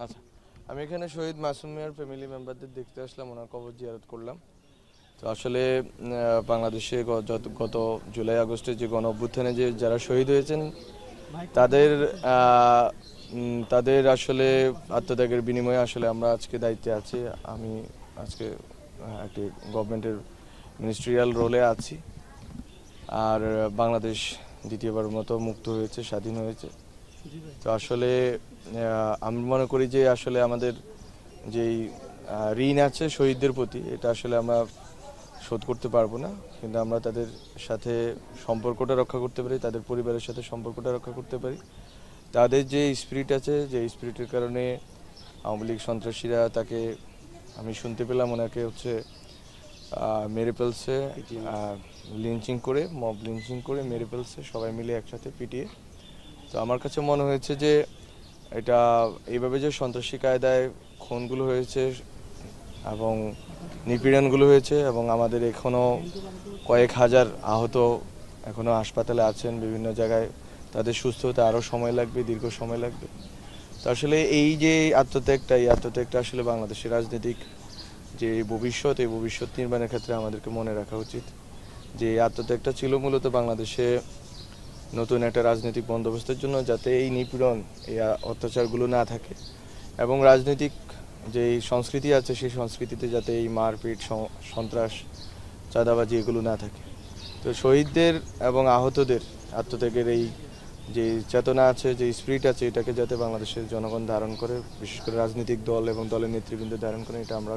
আচ্ছা, আমি এখানে শহীদ মাসুম মিয়ার ফ্যামিলি মেম্বারদের দেখতে আসলাম, ওনার কবর জিয়ারত করলাম। তো আসলে বাংলাদেশে গত জুলাই আগস্টে যে গণ অভ্যুত্থানে যে যারা শহীদ হয়েছেন তাদের তাদের আসলে আত্মত্যাগের বিনিময়ে আসলে আমরা আজকে দায়িত্বে আছি। আমি আজকে একটি গভর্নমেন্টের মিনিস্ট্রিয়াল রোলে আছি। আর বাংলাদেশ দ্বিতীয়বার মতো মুক্ত হয়েছে, স্বাধীন হয়েছে। তো আসলে আমি মনে করি যে আসলে আমাদের যেই ঋণ আছে শহীদদের প্রতি, এটা আসলে আমরা শোধ করতে পারবো না, কিন্তু আমরা তাদের সাথে সম্পর্কটা রক্ষা করতে পারি, তাদের পরিবারের সাথে সম্পর্কটা রক্ষা করতে পারি। তাদের যে স্পিরিট আছে, যে স্পিরিটের কারণে আওয়ামী লীগ সন্ত্রাসীরা তাকে, আমি শুনতে পেলাম ওনাকে হচ্ছে মেরে ফেলছে, লিঞ্চিং করে, মব লিঞ্চিং করে মেরে ফেলছে, সবাই মিলে একসাথে পিটিয়ে। তো আমার কাছে মনে হয়েছে যে এটা এইভাবে যে সন্ত্রাসী কায়দায় খুনগুলো হয়েছে এবং নিপীড়নগুলো হয়েছে, এবং আমাদের এখনও কয়েক হাজার আহত এখনও হাসপাতালে আছেন, বিভিন্ন জায়গায় তাদের সুস্থ হতে আরও সময় লাগবে, দীর্ঘ সময় লাগবে। তো আসলে এই যে আত্মত্যাগটা আসলে বাংলাদেশের রাজনৈতিক যে ভবিষ্যৎ, এই ভবিষ্যৎ নির্মাণের ক্ষেত্রে আমাদেরকে মনে রাখা উচিত যে এই আত্মত্যাগটা ছিল মূলত বাংলাদেশে নতুন একটা রাজনৈতিক বন্দোবস্তের জন্য, যাতে এই নিপীড়ন, এই অত্যাচারগুলো না থাকে, এবং রাজনৈতিক যে সংস্কৃতি আছে সেই সংস্কৃতিতে যাতে এই মারপিট, সন্ত্রাস, চাঁদাবাজি এগুলো না থাকে। তো শহীদদের এবং আহতদের আত্মত্যাগের এই যে চেতনা আছে, যে স্পিরিট আছে, এটাকে যাতে বাংলাদেশের জনগণ ধারণ করে, বিশেষ করে রাজনৈতিক দল এবং দলের নেতৃবৃন্দ ধারণ করে, এটা আমরা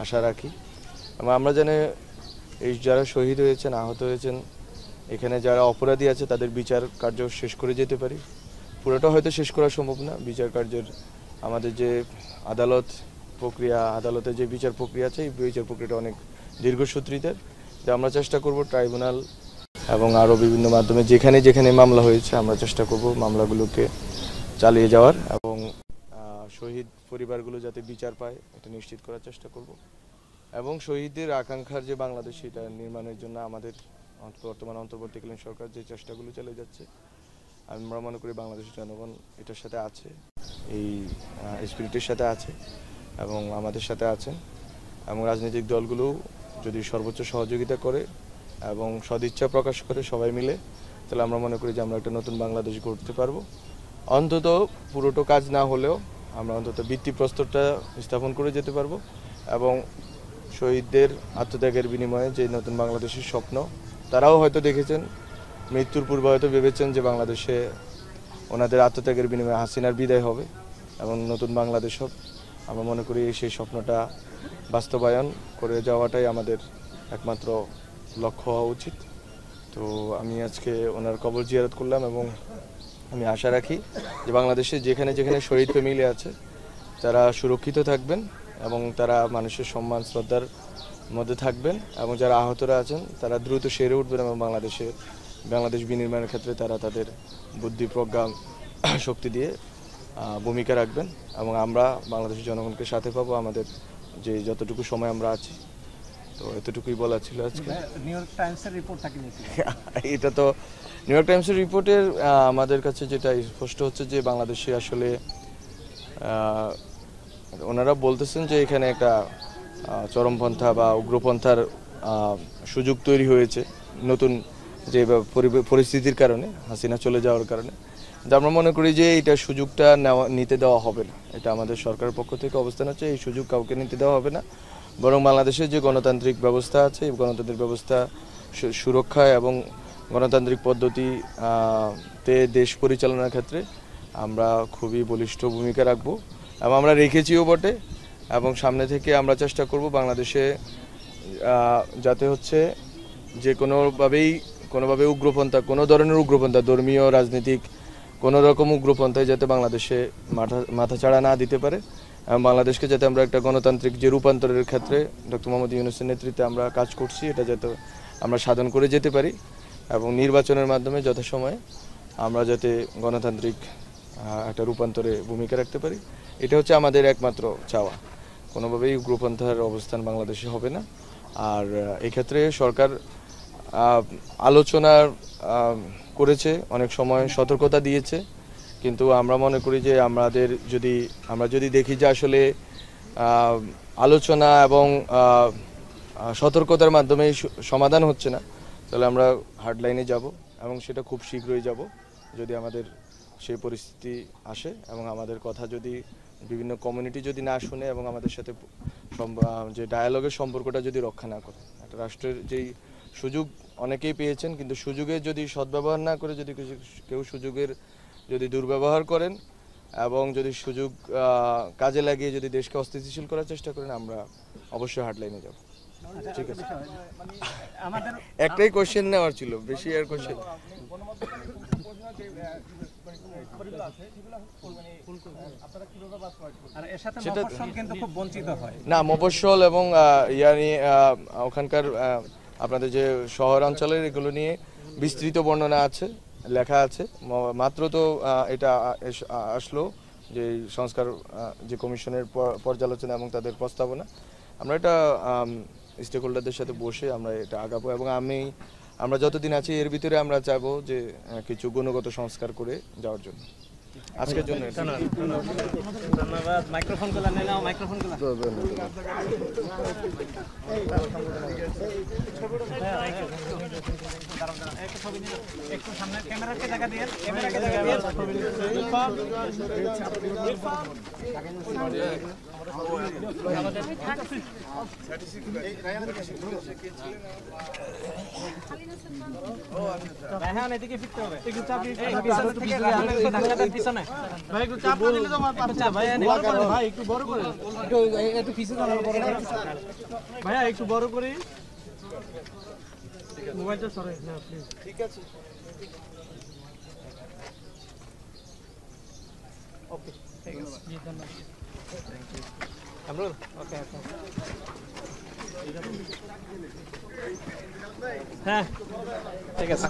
আশা রাখি। এবং আমরা জানি এই যারা শহীদ হয়েছেন, আহত হয়েছেন, এখানে যারা অপরাধী আছে তাদের বিচার কার্য শেষ করে যেতে পারি। পুরোটা হয়তো শেষ করা সম্ভব না, বিচার কার্যের আমাদের যে আদালতের যে বিচার প্রক্রিয়া আছে, এই বিচার প্রক্রিয়াটা অনেক দীর্ঘসূত্রিতার। যে আমরা চেষ্টা করব ট্রাইব্যুনাল এবং আরও বিভিন্ন মাধ্যমে যেখানে যেখানে মামলা হয়েছে আমরা চেষ্টা করব মামলাগুলোকে চালিয়ে যাওয়ার, এবং শহীদ পরিবারগুলো যাতে বিচার পায় এটা নিশ্চিত করার চেষ্টা করব। এবং শহীদদের আকাঙ্ক্ষার যে বাংলাদেশ, এটা নির্মাণের জন্য আমাদের বর্তমান অন্তর্বর্তীকালীন সরকার যে চেষ্টাগুলো চালিয়ে যাচ্ছে, আমরা মনে করি বাংলাদেশের জনগণ এটার সাথে আছে, এই স্পিরিটের সাথে আছে এবং আমাদের সাথে আছে। এবং রাজনৈতিক দলগুলো যদি সর্বোচ্চ সহযোগিতা করে এবং সদিচ্ছা প্রকাশ করে সবাই মিলে, তাহলে আমরা মনে করি যে আমরা একটা নতুন বাংলাদেশ গড়তে পারবো। অন্তত পুরোটো কাজ না হলেও আমরা অন্তত ভিত্তিপ্রস্তরটা স্থাপন করে যেতে পারবো, এবং শহীদদের আত্মত্যাগের বিনিময়ে যে নতুন বাংলাদেশের স্বপ্ন, তারাও হয়তো দেখেছেন, মৃত্যুর পূর্বে হয়তো ভেবেছেন যে বাংলাদেশে ওনাদের আত্মত্যাগের বিনিময়ে হাসিনার বিদায় হবে এবং নতুন বাংলাদেশ হবে। আমরা মনে করি সেই স্বপ্নটা বাস্তবায়ন করে যাওয়াটাই আমাদের একমাত্র লক্ষ্য হওয়া উচিত। তো আমি আজকে ওনার কবর জিয়ারত করলাম, এবং আমি আশা রাখি যে বাংলাদেশে যেখানে যেখানে শহীদ ফ্যামিলি আছে তারা সুরক্ষিত থাকবেন এবং তারা মানুষের সম্মান শ্রদ্ধার মধ্যে থাকবেন, এবং যারা আহতরা আছেন তারা দ্রুত সেরে উঠবেন এবং বাংলাদেশ বিনির্মাণের ক্ষেত্রে তারা তাদের বুদ্ধি, প্রজ্ঞা, শক্তি দিয়ে ভূমিকা রাখবেন, এবং আমরা বাংলাদেশের জনগণকে সাথে পাবো আমাদের যে যতটুকু সময় আমরা আছি। তো এতটুকুই বলা ছিল আজকে। নিউ ইয়র্ক টাইমসের রিপোর্টটা কি এটা তো নিউ ইয়র্ক টাইমসের রিপোর্টের আমাদের কাছে যেটা স্পষ্ট হচ্ছে যে বাংলাদেশে আসলে ওনারা বলতেছেন যে এখানে একটা চরমপন্থা বা উগ্রপন্থার সুযোগ তৈরি হয়েছে নতুন যে পরিস্থিতির কারণে, হাসিনা চলে যাওয়ার কারণে। আমরা মনে করি যে এটা সুযোগটা নিতে দেওয়া হবে না। এটা আমাদের সরকারের পক্ষ থেকে অবস্থান আছে, এই সুযোগ কাউকে নিতে দেওয়া হবে না, বরং বাংলাদেশের যে গণতান্ত্রিক ব্যবস্থা আছে, এই গণতান্ত্রিক ব্যবস্থা সুরক্ষা এবং গণতান্ত্রিক পদ্ধতিতে দেশ পরিচালনার ক্ষেত্রে আমরা খুবই বলিষ্ঠ ভূমিকা রাখবো, এবং আমরা রেখেছিও বটে। এবং সামনে থেকে আমরা চেষ্টা করব বাংলাদেশে যাতে হচ্ছে যে কোনোভাবে উগ্রপন্থা, কোনো ধরনের উগ্রপন্থা, ধর্মীয়, রাজনৈতিক কোনো রকম উগ্রপন্থায় যাতে বাংলাদেশে মাথাচাড়া না দিতে পারে, এবং বাংলাদেশকে যাতে আমরা একটা গণতান্ত্রিক যে রূপান্তরের ক্ষেত্রে ডক্টর মোহাম্মদ ইউনূসের নেতৃত্বে আমরা কাজ করছি, এটা যাতে আমরা সাধন করে যেতে পারি, এবং নির্বাচনের মাধ্যমে যথাসময়ে আমরা যাতে গণতান্ত্রিক একটা রূপান্তরে ভূমিকা রাখতে পারি, এটা হচ্ছে আমাদের একমাত্র চাওয়া। কোনোভাবেই উগ্রপন্থার অবস্থান বাংলাদেশে হবে না। আর এক্ষেত্রে সরকার আলোচনা করেছে, অনেক সময় সতর্কতা দিয়েছে, কিন্তু আমরা মনে করি যে আমরা যদি দেখি যে আসলে আলোচনা এবং সতর্কতার মাধ্যমে সমাধান হচ্ছে না, তাহলে আমরা হার্ডলাইনে যাব এবং সেটা খুব শীঘ্রই যাব যদি আমাদের সেই পরিস্থিতি আসে এবং আমাদের কথা যদি বিভিন্ন কমিউনিটি যদি না শুনে এবং আমাদের সাথে যে ডায়ালগের সম্পর্কটা যদি রক্ষা না করে। একটা রাষ্ট্রের যেই সুযোগ অনেকেই পেয়েছেন, কিন্তু সুযোগের যদি সদ্ব্যবহার না করে যদি কেউ সুযোগের যদি দুর্ব্যবহার করেন এবং যদি সুযোগ কাজে লাগিয়ে যদি দেশকে অস্থিতিশীল করার চেষ্টা করেন, আমরা অবশ্যই হার্ডলাইনে যাব। ঠিক আছে, আমাদের একটাই কোশ্চেন নেওয়ার ছিল, বেশি আর কোশ্চেন আর এর সাথে সেটা- মফস্বল কিন্তু খুব বঞ্চিত হয়। না। মফস্বল এবং ওখানকার আপনাদের যে শহর অঞ্চলের এগুলো নিয়ে বিস্তৃত বর্ণনা আছে, লেখা আছে। মাত্র তো এটা আসলো যে সংস্কার যে কমিশনের পর্যালোচনা এবং তাদের প্রস্তাবনা। আমরা এটা স্টেক হোল্ডারদের সাথে বসে আমরা এটা আগাবো এবং আমরা যতদিন আছি এর ভিতরে আমরা চাইবো যে কিছু গুণগত সংস্কার করে যাওয়ার জন্য। আজকের জন্য এটা। ধন্যবাদ। মাইক্রোফোন গুলো নিয়ে নাও, মাইক্রোফোন গুলো। একটু সামনে ক্যামেরাকে জায়গা দিয়ে, ক্যামেরাকে জায়গা দিয়ে রায়হান এদিকে ফিরতে হবে। একটু চাপ দিয়ে পিছনে থেকে রায়হানের ধাক্কা দেন পিছনে। ভাই একটু চাপ না দিলে তো চাপ ভাই ভাই একটু বড় করে একটু পিছনে দাঁড়াও, বড় করে ভাইয়া একটু বড় করে মোবাইলটা সরাই না প্লিজ। ঠিক আছে। ওকে ঠিক আছে, জি ধন্যবাদ। আমরুল ওকে ওকে। হ্যাঁ ঠিক আছে।